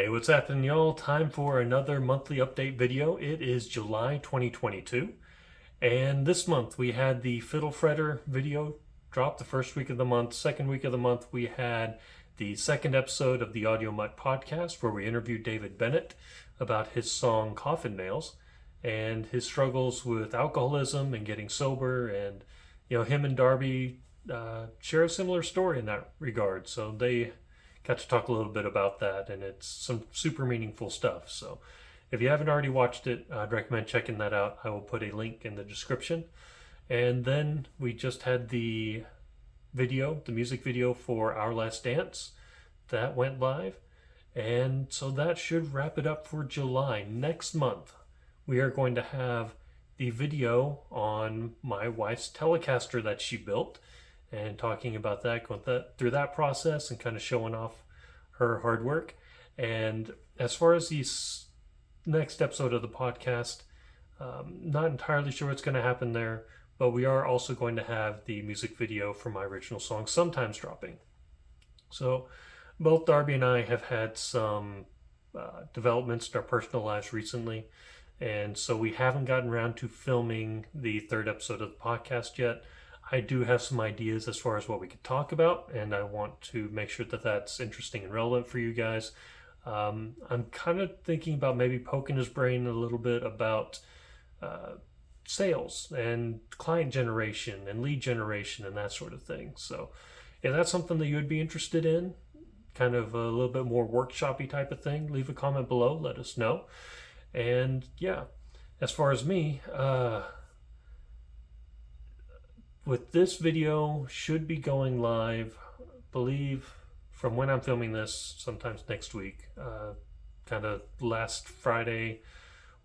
Hey, what's happening, y'all? Time for another monthly update video. It is July 2022, and this month we had the Fiddle Fretter video drop the first week of the month. Second week of the month, we had the second episode of the AMS Podcast, where we interviewed David Bennett about his song Coffin Nails and his struggles with alcoholism and getting sober. And, him and Darby share a similar story in that regard. So they got to talk a little bit about that, and it's some super meaningful stuff. So if you haven't already watched it, I'd recommend checking that out. I will put a link in the description. And then we just had the music video for Our Last Dance that went live. And so that should wrap it up for July. Next month, we are going to have the video on my wife's Telecaster that she built, and talking about that, going through that process and kind of showing off her hard work. And as far as the next episode of the podcast, not entirely sure what's going to happen there, but we are also going to have the music video for my original song Sometimes dropping. So both Darby and I have had some developments in our personal lives recently, and so we haven't gotten around to filming the third episode of the podcast yet. I do have some ideas as far as what we could talk about, and I want to make sure that that's interesting and relevant for you guys. I'm kind of thinking about maybe poking his brain a little bit about sales and client generation and lead generation and that sort of thing. So if that's something that you would be interested in, kind of a little bit more workshop-y type of thing, leave a comment below, let us know. And yeah, as far as me, with this video should be going live, I believe, from when I'm filming this, sometimes next week, kind of last Friday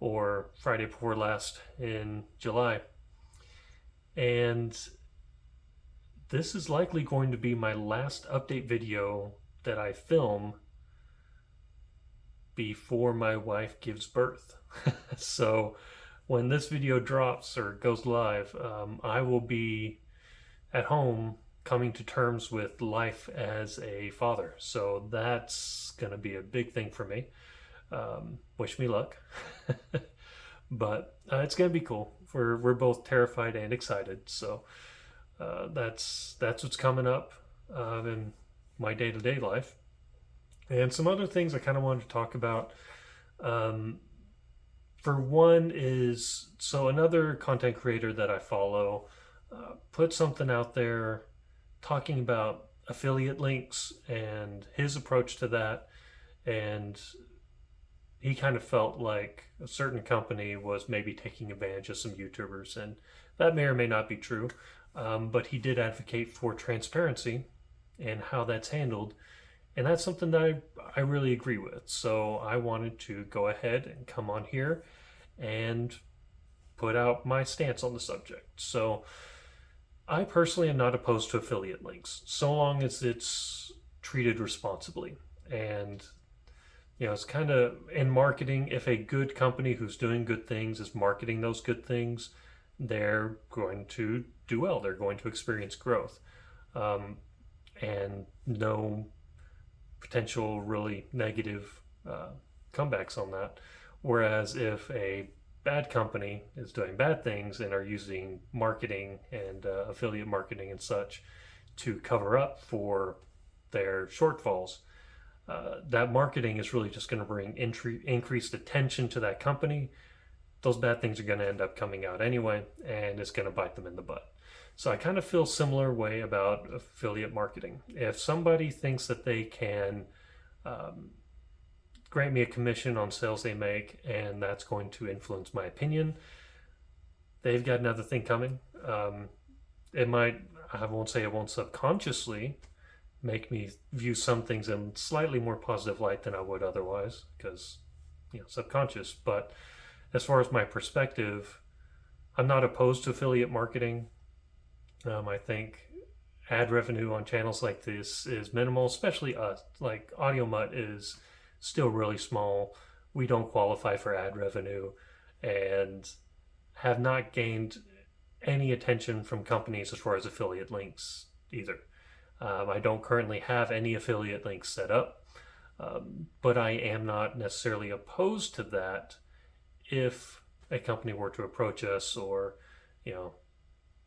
or Friday before last in July. And this is likely going to be my last update video that I film before my wife gives birth. So when this video drops or goes live, I will be at home coming to terms with life as a father. So that's going to be a big thing for me. Wish me luck. But it's going to be cool. We're both terrified and excited. So that's what's coming up in my day-to-day life. And some other things I kind of wanted to talk about. For one is, so another content creator that I follow put something out there talking about affiliate links and his approach to that. And he kind of felt like a certain company was maybe taking advantage of some YouTubers. And that may or may not be true. But he did advocate for transparency and how that's handled. And that's something that I really agree with. So I wanted to go ahead and come on here and put out my stance on the subject. So I personally am not opposed to affiliate links, so long as it's treated responsibly. And, it's kind of in marketing, if a good company who's doing good things is marketing those good things, they're going to do well. They're going to experience growth. And no potential really negative comebacks on that. Whereas if a bad company is doing bad things and are using marketing and affiliate marketing and such to cover up for their shortfalls, that marketing is really just going to bring increased attention to that company. Those bad things are going to end up coming out anyway, and it's going to bite them in the butt. So I kind of feel similar way about affiliate marketing. If somebody thinks that they can grant me a commission on sales they make, and that's going to influence my opinion, they've got another thing coming. It might, I won't say it won't subconsciously make me view some things in slightly more positive light than I would otherwise, because, subconscious. But as far as my perspective, I'm not opposed to affiliate marketing. I think ad revenue on channels like this is minimal, especially us. Like Audio Mutt is still really small. We don't qualify for ad revenue and have not gained any attention from companies as far as affiliate links either. I don't currently have any affiliate links set up. But I am not necessarily opposed to that if a company were to approach us, or, you know,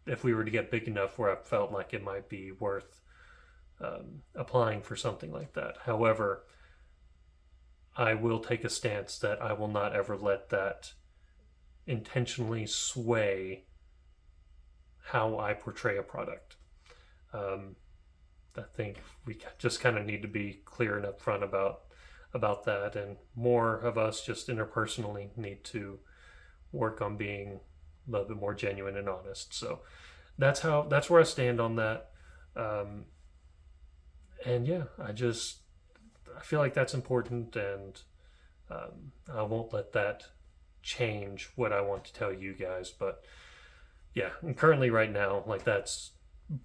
if we were to get big enough where I felt like it might be worth applying for something like that. However, I will take a stance that I will not ever let that intentionally sway how I portray a product. I think we just kind of need to be clear and upfront about that, and more of us just interpersonally need to work on being a little bit more genuine and honest. So that's where I stand on that. And yeah, I feel like that's important, and I won't let that change what I want to tell you guys. But yeah, and currently right now, like, that's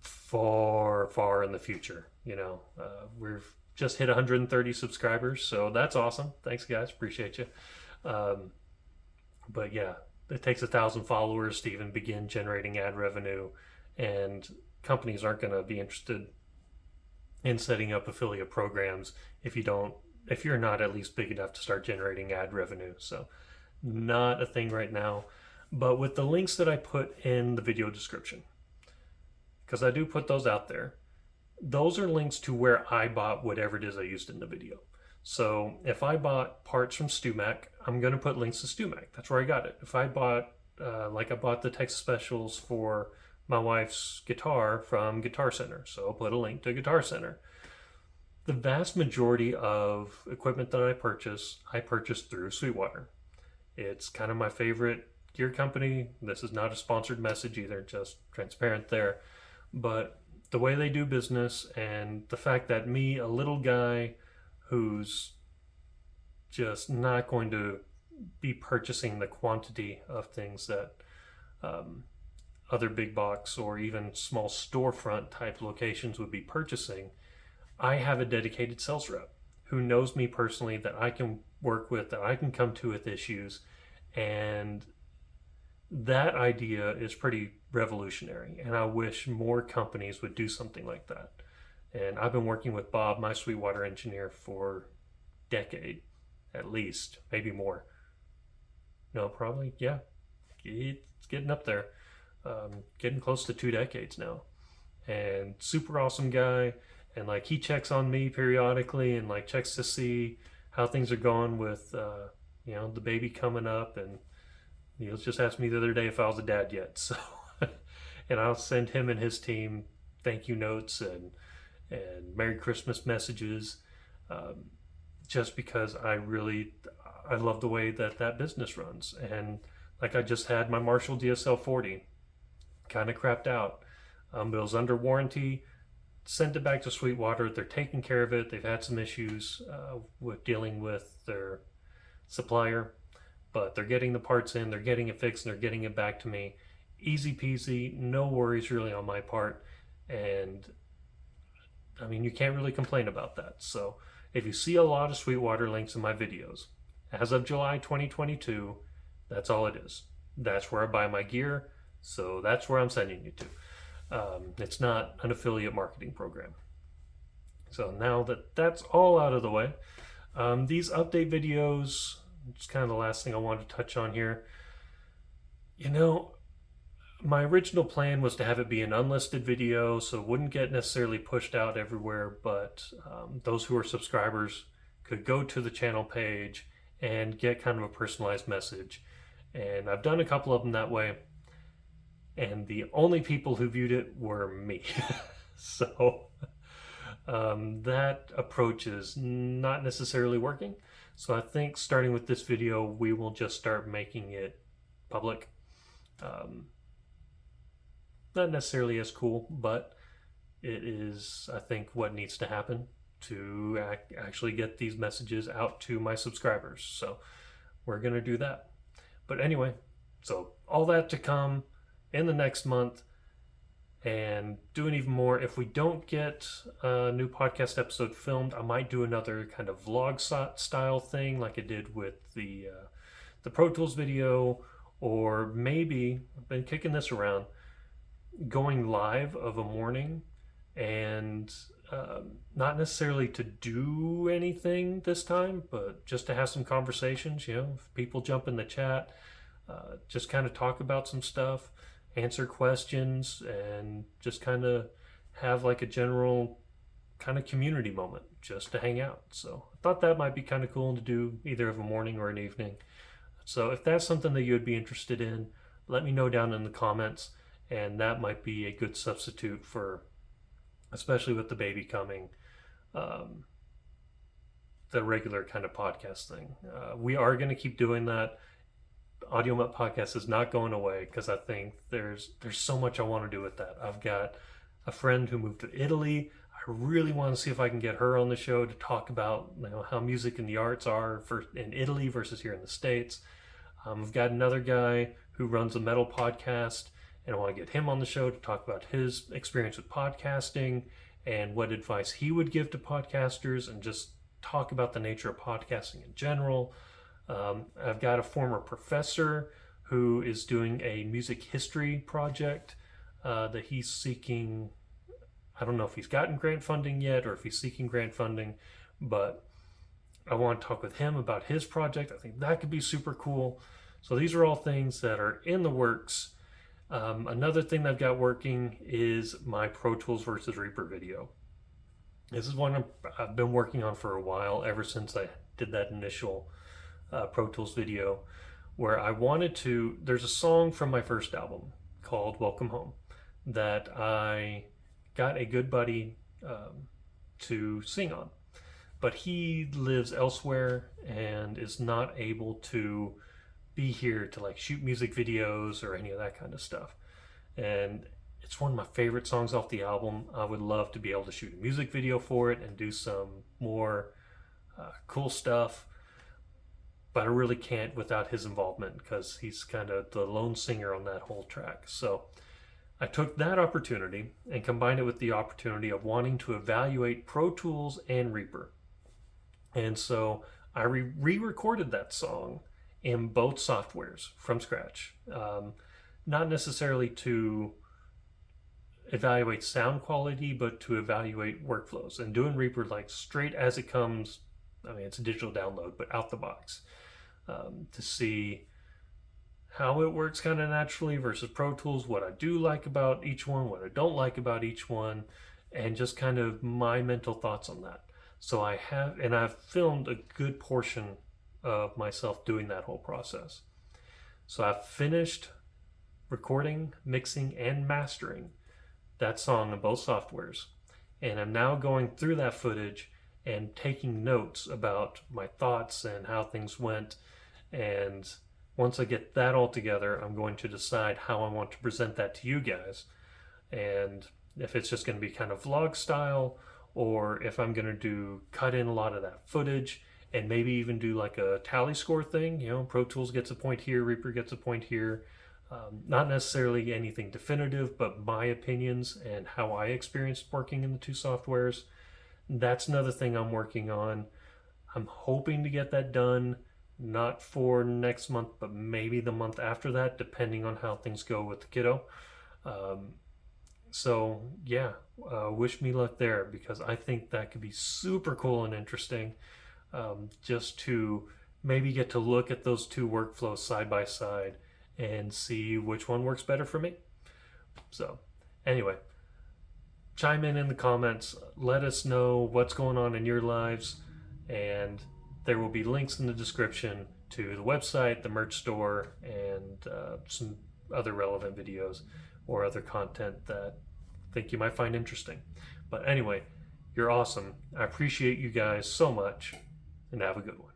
far in the future. We've just hit 130 subscribers, so that's awesome. Thanks, guys, appreciate you. But yeah, it takes 1,000 followers to even begin generating ad revenue, and companies aren't going to be interested in setting up affiliate programs if you're not at least big enough to start generating ad revenue. So not a thing right now. But with the links that I put in the video description, because I do put those out there, those are links to where I bought whatever it is I used in the video. So if I bought parts from StewMac, I'm going to put links to StewMac. That's where I got it. If I bought, I bought the Texas Specials for my wife's guitar from Guitar Center, so I'll put a link to Guitar Center. The vast majority of equipment that I purchased through Sweetwater. It's kind of my favorite gear company. This is not a sponsored message either, just transparent there. But the way they do business, and the fact that me, a little guy who's just not going to be purchasing the quantity of things that other big box or even small storefront type locations would be purchasing, I have a dedicated sales rep who knows me personally, that I can work with, that I can come to with issues. And that idea is pretty revolutionary, and I wish more companies would do something like that. And I've been working with Bob, my Sweetwater engineer, for a decade at least, maybe more. No, probably, yeah, it's getting up there. Getting close to 2 decades now. And super awesome guy, and like, he checks on me periodically, and like checks to see how things are going with the baby coming up. And he just asked me the other day if I was a dad yet. So and I'll send him and his team thank you notes and Merry Christmas messages, just because I love the way that business runs. And like, I just had my Marshall DSL 40 kind of crapped out. It was under warranty, sent it back to Sweetwater. They're taking care of it. They've had some issues with dealing with their supplier, but they're getting the parts in, they're getting it fixed, and they're getting it back to me. Easy peasy, no worries really on my part. And I mean, you can't really complain about that. So if you see a lot of Sweetwater links in my videos, as of July 2022, that's all it is. That's where I buy my gear. So that's where I'm sending you to. It's not an affiliate marketing program. So now that that's all out of the way, these update videos, it's kind of the last thing I wanted to touch on here. My original plan was to have it be an unlisted video, so it wouldn't get necessarily pushed out everywhere, but those who are subscribers could go to the channel page and get kind of a personalized message. And I've done a couple of them that way, and the only people who viewed it were me. So that approach is not necessarily working. So I think starting with this video, we will just start making it public. Not necessarily as cool, but it is, I think, what needs to happen to actually get these messages out to my subscribers. So we're going to do that. But anyway, so all that to come in the next month, and doing even more. If we don't get a new podcast episode filmed, I might do another kind of vlog style thing like I did with the Pro Tools video, or maybe, I've been kicking this around, going live of a morning and not necessarily to do anything this time, but just to have some conversations. If people jump in the chat, just kind of talk about some stuff, answer questions, and just kind of have like a general kind of community moment just to hang out. So I thought that might be kind of cool to do either of a morning or an evening. So if that's something that you would be interested in, let me know down in the comments, and that might be a good substitute for, especially with the baby coming, the regular kind of podcast thing. We are going to keep doing that. Audio Mutt Podcast is not going away because I think there's so much I want to do with that. I've got a friend who moved to Italy. I really want to see if I can get her on the show to talk about how music and the arts are in Italy versus here in the States. I've got another guy who runs a metal podcast, and I want to get him on the show to talk about his experience with podcasting and what advice he would give to podcasters, and just talk about the nature of podcasting in general. I've got a former professor who is doing a music history project that he's seeking. I don't know if he's gotten grant funding yet or if he's seeking grant funding, but I want to talk with him about his project. I think that could be super cool. So these are all things that are in the works. Another thing that I've got working is my Pro Tools versus Reaper video. This is one I've been working on for a while, ever since I did that initial Pro Tools video, where I wanted to, there's a song from my first album called Welcome Home that I got a good buddy to sing on, but he lives elsewhere and is not able to be here to like shoot music videos or any of that kind of stuff. And it's one of my favorite songs off the album. I would love to be able to shoot a music video for it and do some more cool stuff, but I really can't without his involvement because he's kind of the lone singer on that whole track. So I took that opportunity and combined it with the opportunity of wanting to evaluate Pro Tools and Reaper. And so I re-recorded that song in both softwares from scratch. Not necessarily to evaluate sound quality, but to evaluate workflows. And doing Reaper like straight as it comes, I mean, it's a digital download, but out the box, to see how it works kind of naturally versus Pro Tools, what I do like about each one, what I don't like about each one, and just kind of my mental thoughts on that. So I've filmed a good portion of myself doing that whole process. So I've finished recording, mixing, and mastering that song on both softwares. And I'm now going through that footage and taking notes about my thoughts and how things went. And once I get that all together, I'm going to decide how I want to present that to you guys. And if it's just going to be kind of vlog style, or if I'm going to cut in a lot of that footage and maybe even do like a tally score thing. Pro Tools gets a point here, Reaper gets a point here. Not necessarily anything definitive, but my opinions and how I experienced working in the two softwares. That's another thing I'm working on. I'm hoping to get that done, not for next month, but maybe the month after that, depending on how things go with the kiddo. So yeah, wish me luck there, because I think that could be super cool and interesting, just to maybe get to look at those two workflows side by side and see which one works better for me. So anyway, chime in the comments, let us know what's going on in your lives, and there will be links in the description to the website, the merch store, and some other relevant videos or other content that I think you might find interesting. But anyway, you're awesome. I appreciate you guys so much, and have a good one.